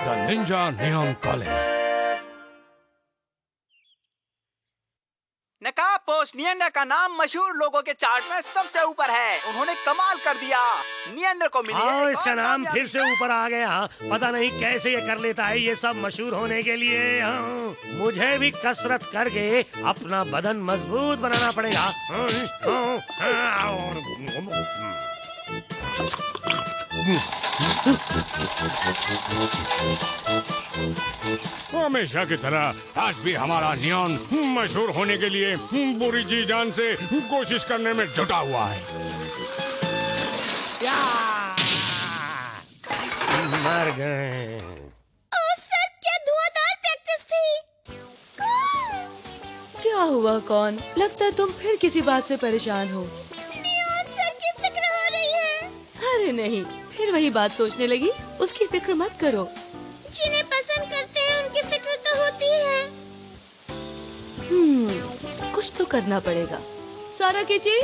The ninja neon calling. नकापोस नियंडर का नाम मशहूर लोगों के चार्ट में सबसे ऊपर है। उन्होंने कमाल कर दिया। नियंडर को मिली है इसका नाम फिर से ऊपर आ गया। पता नहीं कैसे ये कर लेता है ये सब मशहूर होने के लिए। मुझे भी कसरत करके अपना बदन मजबूत बनाना पड़ेगा। हमेशा की तरह आज भी हमारा नियॉन मशहूर होने के लिए पूरी जी जान से कोशिश करने में जुटा हुआ है। मर गए। सर, क्या धुआंधार प्रैक्टिस थी। क्या हुआ कौन? लगता है तुम फिर किसी बात से परेशान हो। नियॉन सर की फिक्र हो रही है। अरे नहीं, फिर वही बात सोचने लगी। उसकी फिक्र मत करो। जिन्हें पसंद करते हैं उनकी फिक्र तो होती है। कुछ तो करना पड़ेगा। सारा कीची।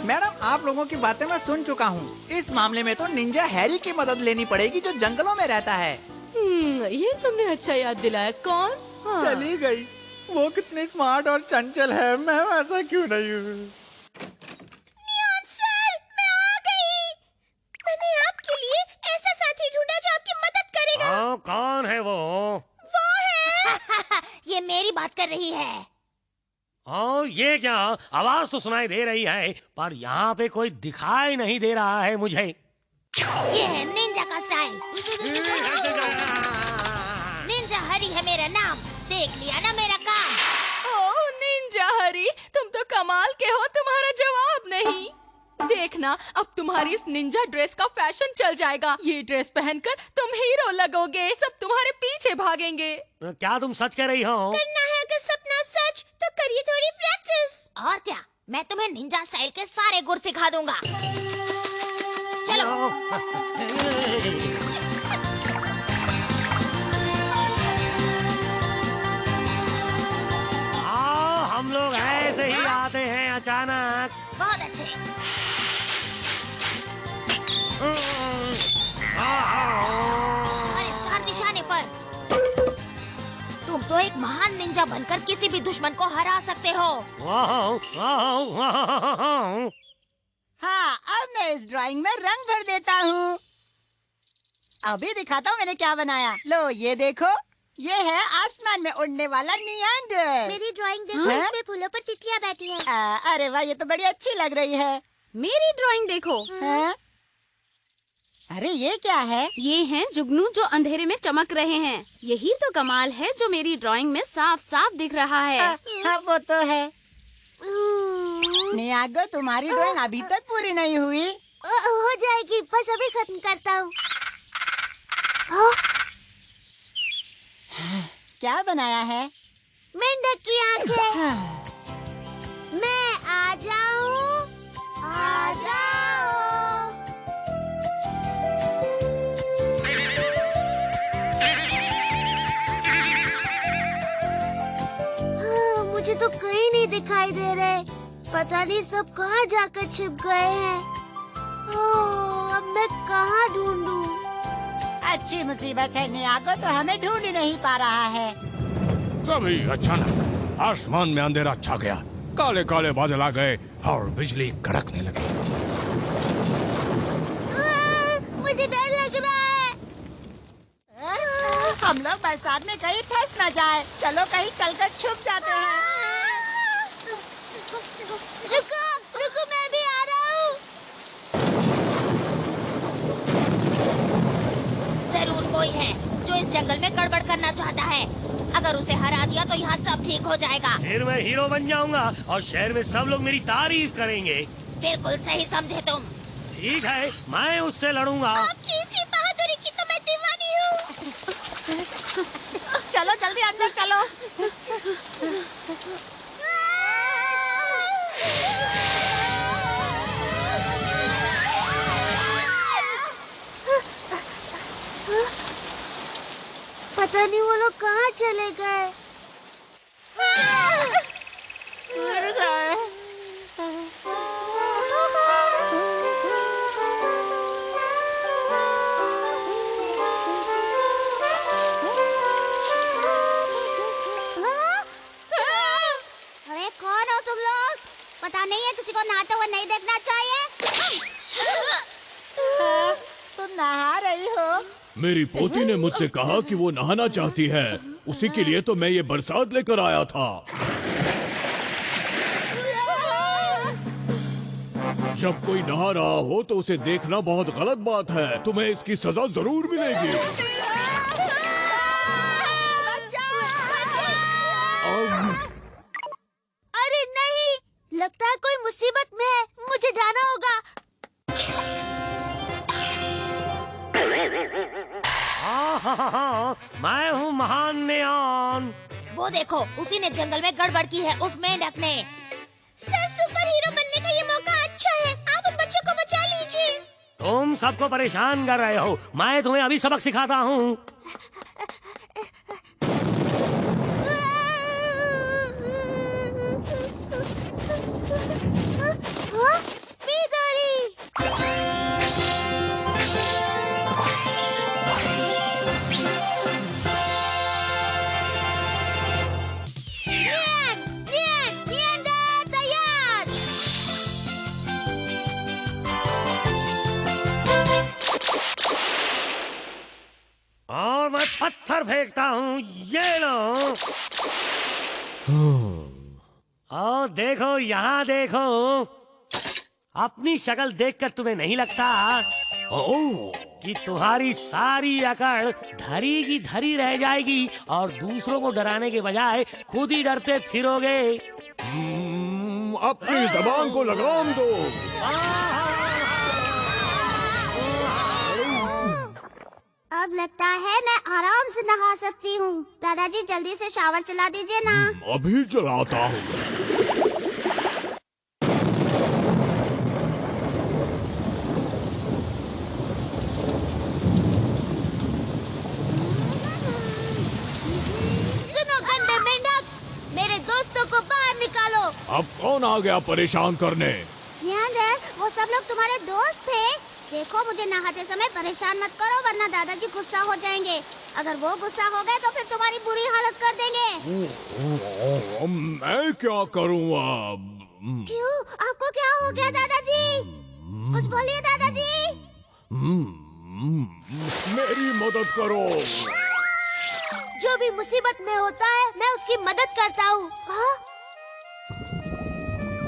मैडम, आप लोगों की बातें मैं सुन चुका हूँ। इस मामले में तो निंजा हैरी की मदद लेनी पड़ेगी जो जंगलों में रहता है। ये तुमने अच्छा याद दिलाया। कौन? हाँ। चली गई। वो कितनी स्मार्ट और चंचल है। मैं ऐसा क्यों नहीं हूँ? नियॉन सर, मैं आ गई। मैंने आपके लिए ऐसा साथी ढूंढा जो आपकी मदद करेगा। कौन है वो? वो है। ये मेरी बात कर रही है। ये क्या? आवाज तो सुनाई दे रही है पर यहाँ पे कोई दिखाई नहीं दे रहा है मुझे। ये है निंजा का स्टाइल। निंजा हरी है मेरा नाम। देख लिया ना मेरा काम। ओह निंजा हरी, तुम तो कमाल के हो। तुम्हारा जवाब नहीं। देखना, अब तुम्हारी इस निंजा ड्रेस का फैशन चल जाएगा। ये ड्रेस पहनकर तुम हीरो लगोगे। सब तुम्हारे पीछे भागेंगे। क्या तुम सच कह रही हो? करना है अगर सपना सच तो करिए थोड़ी प्रैक्टिस। और क्या, मैं तुम्हें निंजा स्टाइल के सारे गुर सिखा दूंगा। चलो। हम लोग ऐसे ही आते हैं अचानक। बहुत अच्छे। और स्टार निशाने पर। तुम तो एक महान निंजा बनकर किसी भी दुश्मन को हरा सकते हो। हाँ, अब मैं इस ड्राइंग में रंग भर देता हूँ। अभी दिखाता हूँ मैंने क्या बनाया। लो ये देखो, ये है आसमान में उड़ने वाला नियंडर। मेरी ड्राइंग देखो, इसमें फूलों पर तितलियां बैठी हैं। अरे वाह, ये तो बड़ी अच्छी लग रही है। मेरी ड्राइंग देखो। है? अरे ये क्या है? ये हैं जुगनू जो अंधेरे में चमक रहे हैं। यही तो कमाल है जो मेरी ड्राइंग में साफ साफ दिख रहा है। हाँ वो तो है। नियागो, तुम्हारी ड्राइंग अभी तक पूरी नहीं हुई। हो जाएगी, बस अभी खत्म करता हूँ। क्या बनाया है? मेंढक की आंखें। मैं आ जाऊँ, आ जाओ। मुझे तो कहीं नहीं दिखाई दे रहे। पता नहीं सब कहाँ जाकर छिप गए हैं। अब मैं कहाँ ढूंढूं? अच्छी मुसीबत है नियागो, तो हमें ढूंढ ही नहीं पा रहा है। तभी अचानक आसमान में अंधेरा छा गया। काले काले बादल आ गए और बिजली कड़कने लगी। मुझे डर लग रहा है। हम लोग बरसात में कहीं फंस न जाए। चलो कहीं चलकर छुप जाते हैं। रुको, रुको, मैं भी आ रहा हूँ। जरूर कोई है जो इस जंगल में गड़बड़ करना चाहता है। अगर उसे हरा दिया तो यहाँ सब ठीक हो जाएगा। फिर मैं हीरो बन जाऊंगा और शहर में सब लोग मेरी तारीफ करेंगे। बिल्कुल सही समझे तुम। ठीक है, मैं उससे लड़ूंगा। आपकी इसी बहादुरी की तो मैं दीवानी हूँ। चलो जल्दी अंदर चलो। पता नहीं वो लोग कहाँ चले गए। मर गए। मेरी पोती ने मुझसे कहा कि वो नहाना चाहती है, उसी के लिए तो मैं ये बरसात लेकर आया था। जब कोई नहा रहा हो तो उसे देखना बहुत गलत बात है। तुम्हें इसकी सजा जरूर मिलेगी। अरे नहीं, लगता है कोई मुसीबत में है, मुझे जाना होगा। मैं हूँ महान नियॉन। वो देखो, उसी ने जंगल में गड़बड़ की है, उस मेंढक ने। सर, सुपर हीरो बनने का ये मौका अच्छा है, आप उन बच्चों को बचा लीजिए। तुम सबको परेशान कर रहे हो, मैं तुम्हें अभी सबक सिखाता हूँ। और मैं पत्थर फेंकता हूँ, ये लो। और देखो, यहाँ देखो। अपनी शक्ल देखकर तुम्हें नहीं लगता कि तुम्हारी सारी अकड़ धरी की धरी रह जाएगी और दूसरों को डराने के बजाय खुद ही डरते फिरोगे। अपनी जबान को लगाम दो। अब लगता है मैं आराम से नहा सकती हूँ। दादाजी जल्दी से शावर चला दीजिए ना। अभी चलाता हूँ। सुनो गंदे मेंढक, मेरे दोस्तों को बाहर निकालो। अब कौन आ गया परेशान करने? वो सब लोग तुम्हारे दोस्त थे। देखो, मुझे नहाते समय परेशान मत करो, वरना दादाजी गुस्सा हो जाएंगे। अगर वो गुस्सा हो गए तो फिर तुम्हारी बुरी हालत कर देंगे। मैं क्या करूँ अब? क्यों? आपको क्या हो गया दादाजी? कुछ बोलिए दादाजी। मेरी मदद करो। जो भी मुसीबत में होता है, मैं उसकी मदद करता हूँ।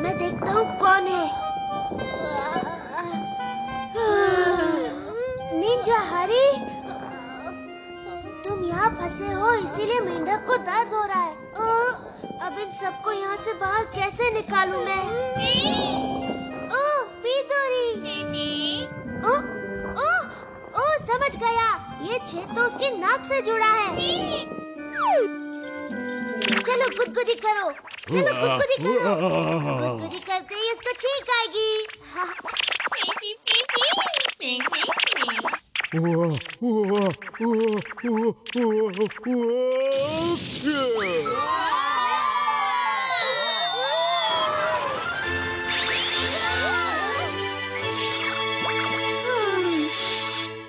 मैं देखता हूँ कौन है। निंजा हरी, तुम यहाँ फंसे हो, इसीलिए मेंढक को दर्द हो रहा है। अब इन सबको यहाँ से बाहर कैसे निकालूं मैं? ओह, पीतोरी। ओह, समझ गया। ये छेद तो उसकी नाक से जुड़ा है। चलो गुदगुदी करो, चलो गुदगुदी करो। गुदगुदी करते ही इसको छींक आएगी।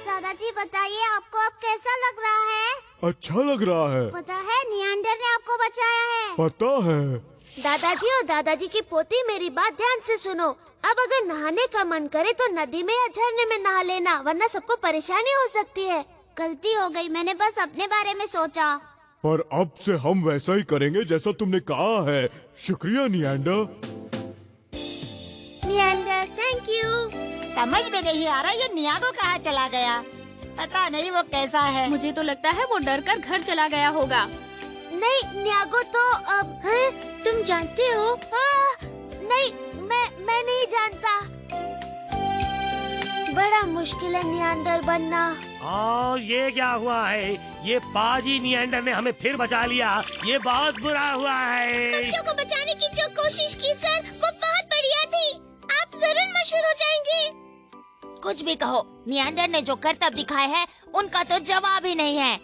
दादाजी बताइए, आपको अब कैसा लग रहा है? अच्छा लग रहा है। पता है, नियंडर ने आपको बचाया है। पता है। दादाजी और दादाजी की पोती, मेरी बात ध्यान से सुनो। अब अगर नहाने का मन करे तो नदी में या झरने में नहा लेना, वरना सबको परेशानी हो सकती है। गलती हो गई, मैंने बस अपने बारे में सोचा। पर अब से हम वैसा ही करेंगे जैसा तुमने कहा है। शुक्रिया नियंडर। नियंडर, थैंक यू। समझ में नहीं आ रहा ये नियागो कहाँ चला गया। पता नहीं वो कैसा है। मुझे तो लगता है वो डर कर घर चला गया होगा। नहीं, न्यागो तो अब है, तुम जानते हो? नहीं, मैं नहीं जानता। बड़ा मुश्किल है नियंडर बनना। और ये क्या हुआ है? ये पाजी नियंडर ने हमें फिर बचा लिया। ये बहुत बुरा हुआ है। बच्चों को बचाने की जो कोशिश की सर, वो बहुत बढ़िया थी। आप जरूर मशहूर हो जाएंगे। कुछ भी कहो, नियंडर ने जो करतब दिखाए हैं, उनका तो जवाब ही नहीं है।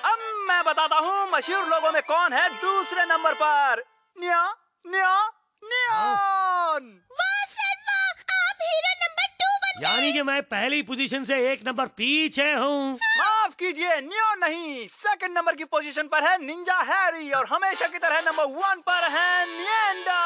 अब मैं बताता हूँ मशहूर लोगों में कौन है दूसरे नंबर पर। निया निया नियॉन। वाह सर वाह, आप हीरो नंबर 2 बन गए। यानी कि मैं पहली पोजीशन से 1 नंबर पीछे हूँ। माफ कीजिए, नियॉन नहीं, सेकंड नंबर की पोजीशन पर है निंजा हैरी और हमेशा की तरह नंबर 1 पर है नियंडर।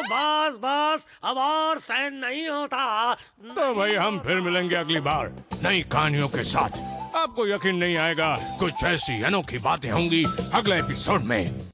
बस बस, बॉस, अब और सहन नहीं होता। तो भाई हम फिर मिलेंगे अगली बार नई कहानियों के साथ। आपको यकीन नहीं आएगा, कुछ ऐसी अनोखी बातें होंगी अगले एपिसोड में।